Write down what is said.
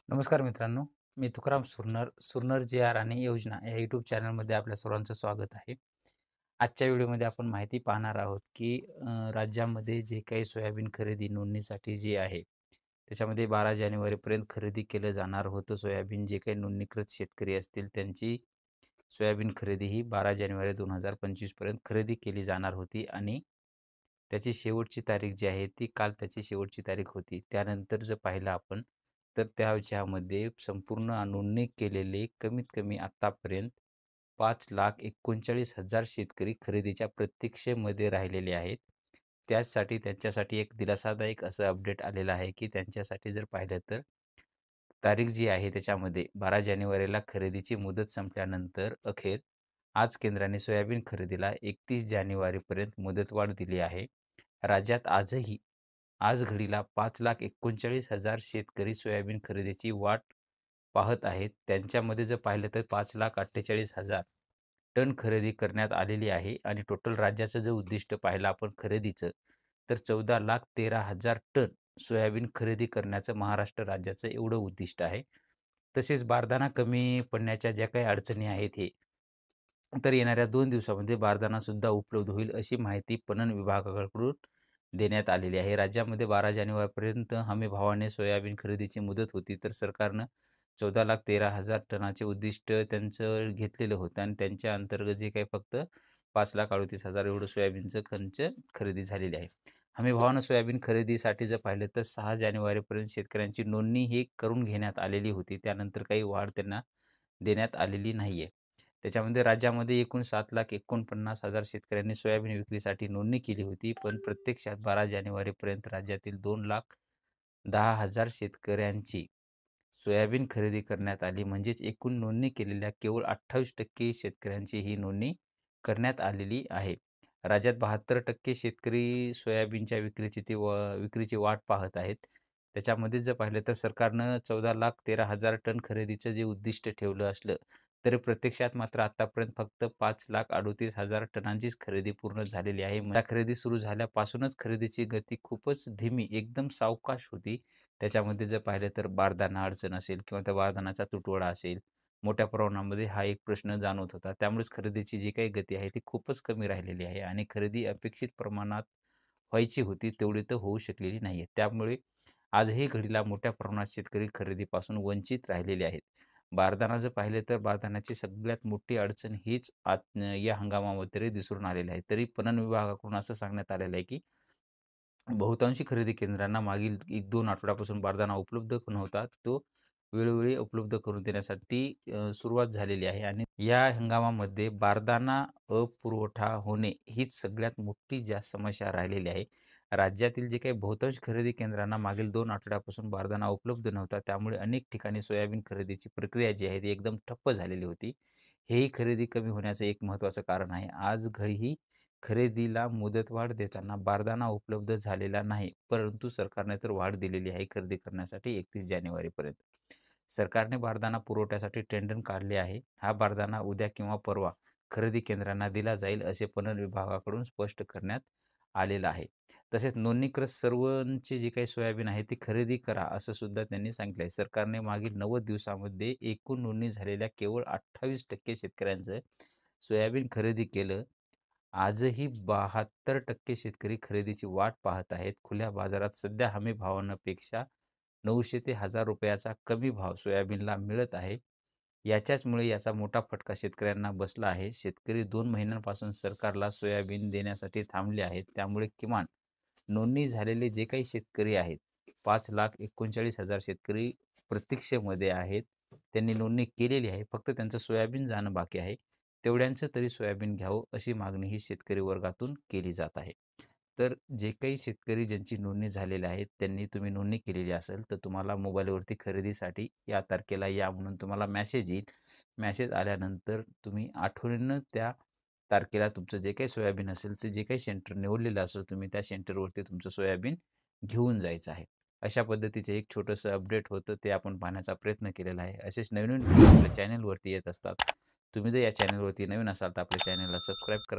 नमस्कार मित्रांनो, मी तुकाराम सुरनर, सुरनर जी आर आणि योजना या यूट्यूब चॅनलमध्ये आपल्या सर्वांचं स्वागत आहे. आजच्या व्हिडिओमध्ये आपण माहिती पाहणार आहोत, की राज्यामध्ये जे काही सोयाबीन खरेदी नोंदणीसाठी जे आहे, त्याच्यामध्ये 12 जानेवारीपर्यंत खरेदी केलं जाणार होतं सोयाबीन. जे काही नोंदणीकृत शेतकरी असतील त्यांची सोयाबीन खरेदी ही 12 जानेवारी 2025 पर्यंत खरेदी केली जाणार होती आणि त्याची शेवटची तारीख जी आहे ती काल त्याची शेवटची तारीख होती. त्यानंतर जर पाहिलं आपण तर त्या ह्याच्यामध्ये संपूर्ण नोंदणी केलेले कमीत कमी आत्तापर्यंत 5,39,000 शेतकरी खरेदीच्या प्रतीक्षेमध्ये राहिलेले आहेत. त्याचसाठी त्यांच्यासाठी एक दिलासादायक असं अपडेट आलेलं आहे, की त्यांच्यासाठी जर पाहिलं तर तारीख जी आहे त्याच्यामध्ये 12 जानेवारीला खरेदीची मुदत संपल्यानंतर अखेर आज केंद्राने सोयाबीन खरेदीला 31 जानेवारीपर्यंत मुदतवाढ दिली आहे. राज्यात आजही आज घडीला 5,39,000 शेतकरी सोयाबीन खरेदीची वाट पाहत आहेत. त्यांच्यामध्ये जर पाहिलं तर 5,48,000 टन खरेदी करण्यात आलेली आहे आणि टोटल राज्याचं जर उद्दिष्ट पाहिलं आपण खरेदीचं, तर 14,13,000 टन सोयाबीन खरेदी करण्याचं महाराष्ट्र राज्याचं एवढं उद्दिष्ट आहे. तसेच बारदाना कमी पडण्याच्या ज्या काही अडचणी आहेत तर येणाऱ्या 2 दिवसामध्ये बारदानासुद्धा उपलब्ध होईल अशी माहिती पणन विभागाकडून देण्यात आलेली आहे. राज्यामध्ये 12 जानेवारीपर्यंत हमी भावाने सोयाबीन खरेदीची मुदत होती, तर सरकारनं 14,13,000 टनाचे उद्दिष्ट त्यांचं घेतलेलं होतं आणि त्यांच्या अंतर्गत जे काही फक्त 5,38,000 एवढं सोयाबीनचं खरेदी झालेली आहे. हमी भावानं सोयाबीन खरेदीसाठी जर पाहिलं तर 6 जानेवारीपर्यंत शेतकऱ्यांची नोंदणी ही करून घेण्यात आलेली होती. त्यानंतर काही वाढ त्यांना देण्यात आलेली नाही आहे. त्याच्यामध्ये राज्यामध्ये एकूण 7,49,000 शेतकऱ्यांनी सोयाबीन विक्रीसाठी नोंदणी केली होती. पण प्रत्यक्षात 12 जानेवारीपर्यंत राज्यातील 2,10,000 शेतकऱ्यांची सोयाबीन खरेदी करण्यात आली. म्हणजेच एकूण नोंदणी केलेल्या केवळ 28% शेतकऱ्यांची ही नोंदणी करण्यात आलेली आहे. राज्यात 72% शेतकरी सोयाबीनच्या विक्रीची वाट पाहत आहेत. त्याच्यामध्ये जर पाहिलं तर सरकारनं 14,13,000 टन खरेदीचं जे उद्दिष्ट ठेवलं असलं, तरी प्रत्यक्षात मात्र आत्तापर्यंत फक्त 5,38,000 टनांचीच खरेदी पूर्ण झालेली आहे. या खरेदी सुरू झाल्यापासूनच खरेदीची गती खूपच धीमी, एकदम सावकाश होती. त्याच्यामध्ये जर पाहिलं तर बारदाना अडचण असेल किंवा त्या बारदानाचा तुटवडा असेल, मोठ्या प्रमाणामध्ये हा एक प्रश्न जाणवत होता. त्यामुळेच खरेदीची जी काही गती आहे ती खूपच कमी राहिलेली आहे आणि खरेदी अपेक्षित प्रमाणात व्हायची होती तेवढी तर होऊ शकलेली नाही आहे. त्यामुळे आजही घडीला मोठ्या प्रमाणात शेतकरी खरेदीपासून वंचित राहिलेले आहेत. बारदाना जर पाहिले तर बारदाण्याची सगळ्यात मोठी अडचण हीच या हंगामामध्ये दिसून आलेली आहे. तरी पणन विभागाकडून असं सांगण्यात आलेलं आहे, की बहुतांशी खरेदी केंद्रांना मागील 1-2 आठवड्यापासून बारदाना उपलब्ध नव्हता. तो वेळोवेळी उपलब्ध करून देण्यासाठी सुरुवात झालेली आहे आणि या हंगामामध्ये बारदाना अपुरवठा होणे हीच सगळ्यात मोठी जास्त समस्या राहिलेली आहे. राज्यातील जे काही बहुतांश खरेदी केंद्रांना मागील 2 आठवड्यापासून बारदाना उपलब्ध नव्हता. त्यामुळे अनेक ठिकाणी सोयाबीन खरेदीची प्रक्रिया जी आहे ती एकदम ठप्प झालेली होती. हेही खरेदी कमी होण्याचं एक महत्त्वाचं कारण आहे. आज घरीही खरेदीला मुदतवाढ देताना बारदाना उपलब्ध झालेला नाही. परंतु सरकारने तर वाढ दिलेली आहे खरेदी करण्यासाठी 31 जानेवारीपर्यंत. सरकारने बारदाना पुरवठ्यासाठी टेंडर काढले आहे. हा बारदाना उद्या किंवा परवा खरेदी केंद्रांना दिला जाईल असे पणन विभागाकडून स्पष्ट करण्यात आलेलं आहे. तसेच नोंदणीकृत सर्वांची जी काही सोयाबीन आहे ती खरेदी करा असं सुद्धा त्यांनी सांगितलं आहे. सरकारने मागील 90 दिवसामध्ये एकूण नोंदणी झालेल्या केवळ 28% शेतकऱ्यांचं सोयाबीन खरेदी केलं. आजही 72% शेतकरी खरेदीची वाट पाहत आहेत. खुल्या बाजारात सध्या हमी भावांपेक्षा 900 ते ₹1,000 कमी भाव सोयाबीनला मिळत आहे. याच्याचमुळे याचा मोठा फटका शेतकऱ्यांना बसला आहे. शेतकरी 2 महिन्यांपासून सरकारला सोयाबीन देण्यासाठी थांबले आहेत. त्यामुळे किमान नोंदणी झालेले जे काही शेतकरी आहेत, 5,39,000 शेतकरी प्रतीक्षेमध्ये आहेत. त्यांनी नोंदणी केलेली आहे. फक्त त्यांचं सोयाबीन जाणं बाकी आहे. तेवढ्यांचं तरी सोयाबीन घ्यावं अशी मागणी ही शेतकरी वर्गातून केली जात आहे. तर जे काही शेतकरी ज्यांची नोंदणी झालेली आहे, त्यांनी तुम्ही नोंदणी केलेली असेल, तर तुम्हाला मोबाईलवरती खरेदीसाठी या तारखेला या म्हणून तुम्हाला मेसेज येईल. मेसेज आल्यानंतर तुम्ही आठवणीनं त्या तारखेला तुमचं जे काही सोयाबीन असेल, ते जे काही सेंटर निवडलेलं असेल, तुम्ही त्या सेंटरवरती तुमचं सोयाबीन घेऊन जायचं आहे. अशा पद्धतीचं एक छोटंसं अपडेट होतं, ते आपण पाहण्याचा प्रयत्न केलेला आहे. असेच नवीन व्हिडिओ आपल्या चॅनलवरती येत असतात. तुम्ही जर या चॅनलवरती नवीन असाल, तर आपल्या चॅनलला सबस्क्राईब करा.